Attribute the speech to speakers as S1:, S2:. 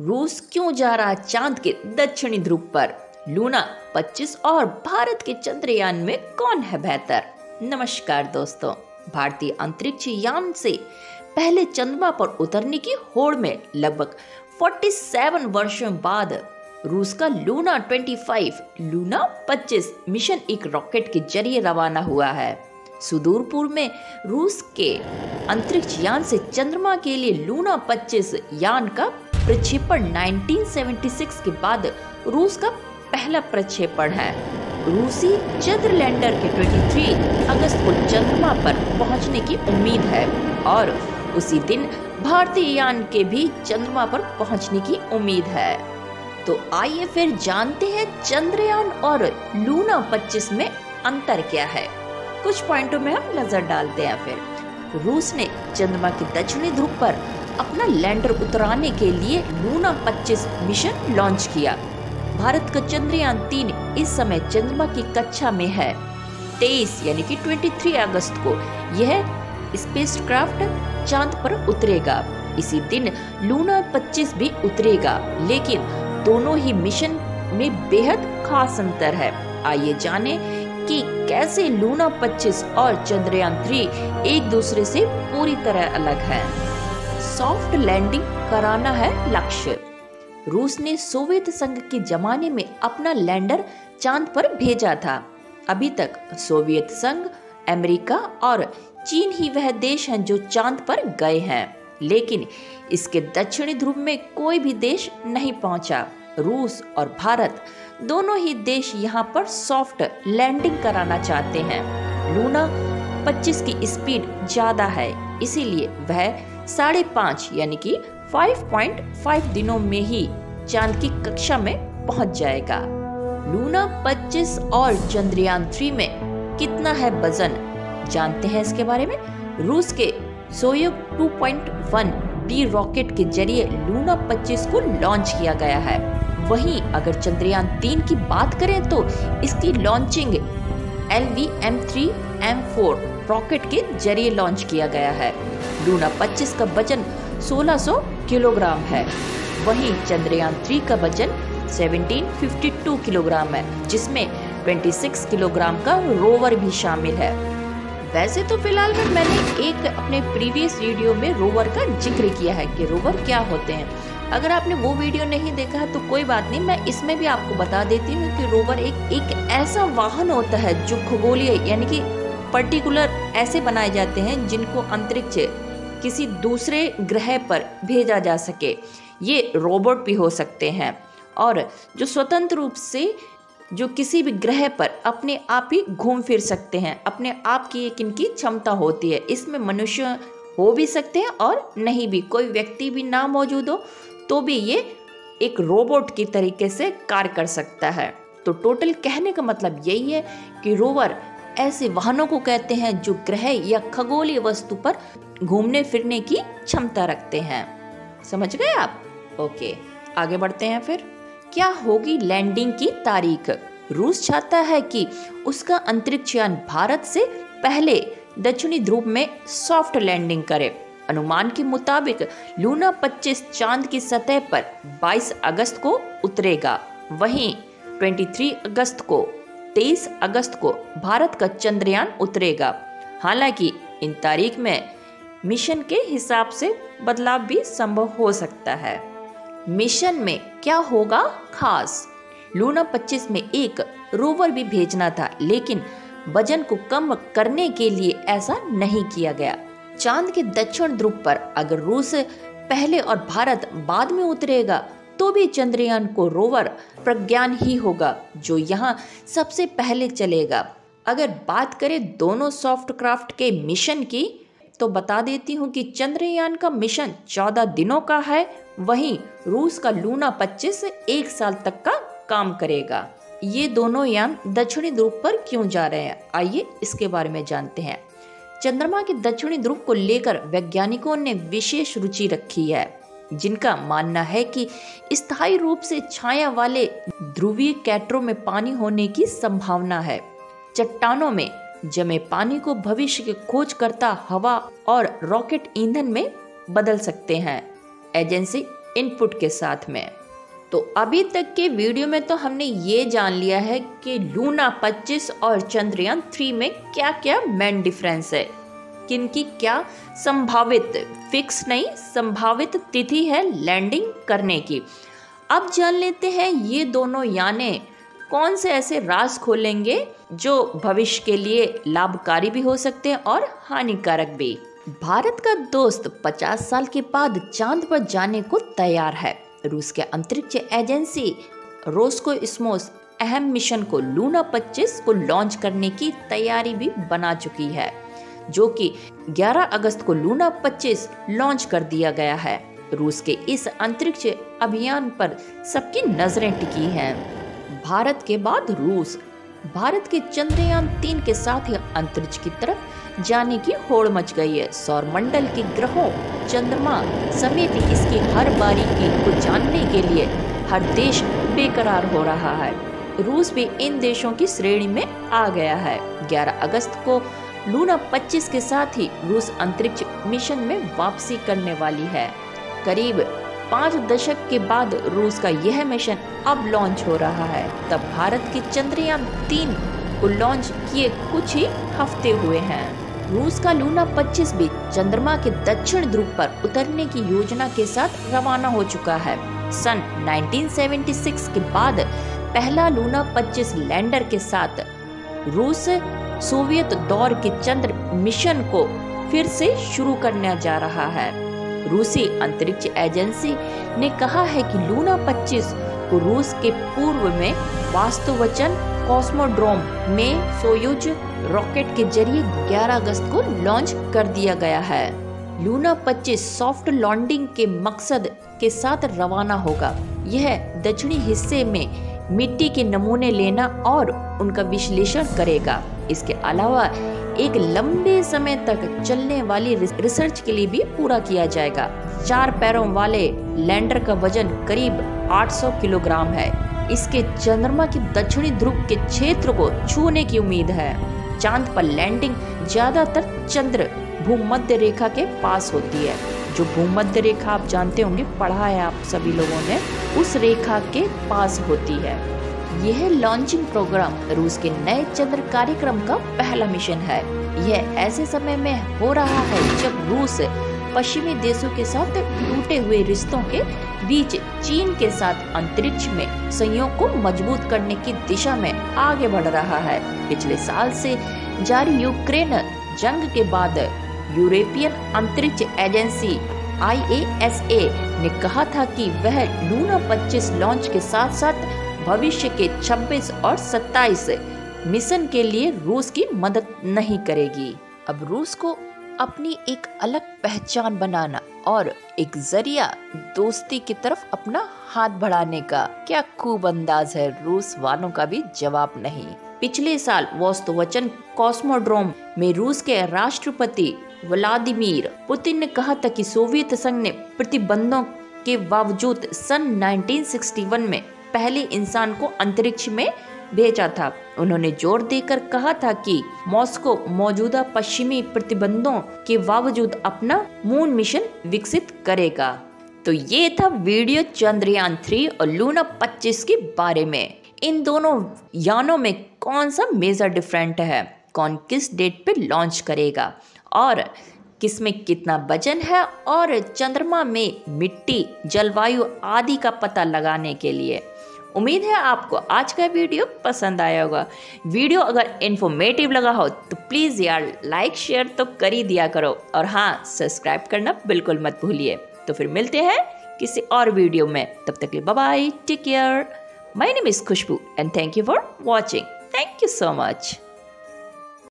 S1: रूस क्यों जा रहा चांद के दक्षिणी ध्रुव पर? लूना 25 और भारत के चंद्रयान में कौन है बेहतर? नमस्कार दोस्तों, भारतीय अंतरिक्ष यान से पहले चंद्रमा पर उतरने की होड़ में लगभग 47 वर्षों बाद रूस का लूना 25 मिशन एक रॉकेट के जरिए रवाना हुआ है। सुदूर पूर्व में रूस के अंतरिक्ष यान से चंद्रमा के लिए लूना 25 यान का प्रक्षेपण 1976 के बाद रूस का पहला प्रक्षेपण है। रूसी चंद्र लैंडर के 23 अगस्त को चंद्रमा पर पहुंचने की उम्मीद है और उसी दिन भारतीय यान के भी चंद्रमा पर पहुंचने की उम्मीद है। तो आइए फिर जानते हैं चंद्रयान और लूना 25 में अंतर क्या है। कुछ पॉइंटों में हम नजर डालते हैं। फिर रूस ने चंद्रमा के दक्षिणी ध्रुव पर अपना लैंडर उतराने के लिए लूना 25 मिशन लॉन्च किया। भारत का चंद्रयान 3 इस समय चंद्रमा की कक्षा में है। 23 यानी कि 23 अगस्त को यह स्पेसक्राफ्ट चांद पर उतरेगा। इसी दिन लूना 25 भी उतरेगा, लेकिन दोनों ही मिशन में बेहद खास अंतर है। आइए जाने कि कैसे लूना 25 और चंद्रयान 3 एक दूसरे से पूरी तरह अलग है। सॉफ्ट लैंडिंग कराना है लक्ष्य। रूस ने सोवियत संघ के जमाने में अपना लैंडर चांद पर भेजा था। अभी तक सोवियत संघ, अमेरिका और चीन ही वह देश हैं जो चांद पर गए हैं, लेकिन इसके दक्षिणी ध्रुव में कोई भी देश नहीं पहुंचा। रूस और भारत दोनों ही देश यहाँ पर सॉफ्ट लैंडिंग कराना चाहते हैं। लूना 25 की स्पीड ज्यादा है, इसीलिए वह 5.5 यानी कि 5.5 दिनों में ही चांद की कक्षा में पहुंच जाएगा। लूना 25 और चंद्रयान 3 में कितना है वजन, जानते हैं इसके बारे में। रूस के सोयुज 2.1 डी रॉकेट के जरिए लूना 25 को लॉन्च किया गया है। वहीं अगर चंद्रयान 3 की बात करें तो इसकी लॉन्चिंग LVM-3M4 रॉकेट के जरिए लॉन्च किया गया है। लूना 25 का वजन 1600 किलोग्राम है, वहीं चंद्रयान 3 का वजन 1752 किलोग्राम है, जिसमें 26 किलोग्राम का रोवर भी शामिल है। वैसे तो फिलहाल में मैंने एक अपने प्रीवियस वीडियो में रोवर का जिक्र किया है कि रोवर क्या होते हैं। अगर आपने वो वीडियो नहीं देखा है तो कोई बात नहीं, मैं इसमें भी आपको बता देती हूँ कि रोवर एक ऐसा वाहन होता है जो खगोलीय यानी कि पर्टिकुलर ऐसे बनाए जाते हैं जिनको अंतरिक्ष किसी दूसरे ग्रह पर भेजा जा सके। ये रोबोट भी हो सकते हैं और जो स्वतंत्र रूप से जो किसी भी ग्रह पर अपने आप ही घूम फिर सकते हैं, अपने आप की एक इनकी क्षमता होती है। इसमें मनुष्य हो भी सकते हैं और नहीं भी, कोई व्यक्ति भी ना मौजूद हो तो भी ये एक रोबोट की तरीके से कार्य कर सकता है। तो टोटल कहने का मतलब यही है कि रोवर ऐसे वाहनों को कहते हैं जो ग्रह या खगोलीय वस्तु पर घूमने फिरने की क्षमता रखते हैं। समझ गए आप? ओके, आगे बढ़ते हैं। फिर क्या होगी लैंडिंग की तारीख? रूस चाहता है कि उसका अंतरिक्ष यान भारत से पहले दक्षिणी ध्रुव में सॉफ्ट लैंडिंग करे। अनुमान के मुताबिक लूना 25 चांद की सतह पर 22 अगस्त को उतरेगा। वहीं 23 अगस्त को 23 अगस्त को भारत का चंद्रयान उतरेगा। हालांकि इन तारीख में मिशन के हिसाब से बदलाव भी संभव हो सकता है। मिशन में क्या होगा खास? लूना 25 में एक रोवर भी भेजना था, लेकिन वजन को कम करने के लिए ऐसा नहीं किया गया। चांद के दक्षिण ध्रुव पर अगर रूस पहले और भारत बाद में उतरेगा तो भी चंद्रयान को रोवर प्रज्ञान ही होगा जो यहाँ सबसे पहले चलेगा। अगर बात करें दोनों सॉफ्ट क्राफ्ट के मिशन की तो बता देती हूँ कि चंद्रयान का मिशन 14 दिनों का है, वहीं रूस का लूना 25 1 साल तक का काम करेगा। ये दोनों यान दक्षिणी ध्रुव पर क्यों जा रहे हैं, आइए इसके बारे में जानते हैं। चंद्रमा के दक्षिणी ध्रुव को लेकर वैज्ञानिकों ने विशेष रुचि रखी है, जिनका मानना है कि स्थायी रूप से छाया वाले ध्रुवीय कैटरों में पानी होने की संभावना है। चट्टानों में जमे पानी को भविष्य के खोजकर्ता हवा और रॉकेट ईंधन में बदल सकते हैं। एजेंसी इनपुट के साथ में। तो अभी तक के वीडियो में तो हमने ये जान लिया है कि लूना 25 और चंद्रयान 3 में क्या क्या मेन डिफरेंस है, किनकी क्या संभावित, फिक्स नहीं, संभावित तिथि है लैंडिंग करने की। अब जान लेते हैं ये दोनों यानें कौन से ऐसे राज खोलेंगे जो भविष्य के लिए लाभकारी भी हो सकते हैं और हानिकारक भी। भारत का दोस्त 50 साल के बाद चांद पर जाने को तैयार है। रूस के अंतरिक्ष एजेंसी रोस्कोस्मोस अहम मिशन को लूना 25 को लॉन्च करने की तैयारी भी बना चुकी है, जो कि 11 अगस्त को लूना 25 लॉन्च कर दिया गया है। रूस के इस अंतरिक्ष अभियान पर सबकी नजरें टिकी हैं। भारत के बाद रूस, भारत के चंद्रयान 3 के साथ ही अंतरिक्ष की तरफ जाने की होड़ मच गई है। सौरमंडल के ग्रहों, चंद्रमा समेत इसकी हर बारीकी को जानने के लिए हर देश बेकरार हो रहा है। रूस भी इन देशों की श्रेणी में आ गया है। 11 अगस्त को लूना 25 के साथ ही रूस अंतरिक्ष मिशन में वापसी करने वाली है। करीब 5 दशक के बाद रूस का यह मिशन अब लॉन्च हो रहा है। तब भारत के चंद्रयान 3 को लॉन्च किए कुछ ही हफ्ते हुए हैं। रूस का लूना 25 भी चंद्रमा के दक्षिण ध्रुव पर उतरने की योजना के साथ रवाना हो चुका है। सन 1976 के बाद पहला लूना 25 लैंडर के साथ रूस सोवियत दौर के चंद्र मिशन को फिर से शुरू करने जा रहा है। रूसी अंतरिक्ष एजेंसी ने कहा है कि लूना 25 को रूस के पूर्व में वास्तुवचन कॉस्मोड्रोम में सोयूज रॉकेट के जरिए 11 अगस्त को लॉन्च कर दिया गया है। लूना 25 सॉफ्ट लैंडिंग के मकसद के साथ रवाना होगा। यह दक्षिणी हिस्से में मिट्टी के नमूने लेना और उनका विश्लेषण करेगा। इसके अलावा एक लंबे समय तक चलने वाली रिसर्च के लिए भी पूरा किया जाएगा। 4 पैरों वाले लैंडर का वजन करीब 800 किलोग्राम है। इसके चंद्रमा के दक्षिणी ध्रुव के क्षेत्र को छूने की उम्मीद है। चांद पर लैंडिंग ज्यादातर चंद्र भूमध्य रेखा के पास होती है। जो भूमध्य रेखा आप जानते होंगे, पढ़ा है आप सभी लोगों ने, उस रेखा के पास होती है। यह लॉन्चिंग प्रोग्राम रूस के नए चंद्र कार्यक्रम का पहला मिशन है। यह ऐसे समय में हो रहा है जब रूस पश्चिमी देशों के साथ टूटे हुए रिश्तों के बीच चीन के साथ अंतरिक्ष में सहयोग को मजबूत करने की दिशा में आगे बढ़ रहा है। पिछले साल से जारी यूक्रेन जंग के बाद यूरोपियन अंतरिक्ष एजेंसी IASA ने कहा था कि वह लूना 25 लॉन्च के साथ साथ भविष्य के 26 और 27 मिशन के लिए रूस की मदद नहीं करेगी। अब रूस को अपनी एक अलग पहचान बनाना और एक जरिया दोस्ती की तरफ अपना हाथ बढ़ाने का क्या खूब अंदाज है, रूस वालों का भी जवाब नहीं। पिछले साल वास्तुवचन कॉस्मोड्रोम में रूस के राष्ट्रपति व्लादिमीर पुतिन ने कहा था कि सोवियत संघ ने प्रतिबंधों के बावजूद सन 1961 में पहले इंसान को अंतरिक्ष में भेजा था। उन्होंने जोर देकर कहा था कि मॉस्को मौजूदा पश्चिमी प्रतिबंधों के बावजूद अपना मून मिशन विकसित करेगा। तो ये था वीडियो चंद्रयान 3 और लूना 25 के बारे में। इन दोनों यानों में कौन सा मेजर डिफरेंट है, कौन किस डेट पे लॉन्च करेगा और किसमें कितना वजन है, और चंद्रमा में मिट्टी, जलवायु आदि का पता लगाने के लिए। उम्मीद है आपको आज का वीडियो पसंद आया होगा। वीडियो अगर इन्फॉर्मेटिव लगा हो तो प्लीज़ यार लाइक शेयर तो कर ही दिया करो, और हाँ, सब्सक्राइब करना बिल्कुल मत भूलिए। तो फिर मिलते हैं किसी और वीडियो में, तब तक के लिए bye bye, take care. My name is Khushbu and thank you for watching. Thank you so much.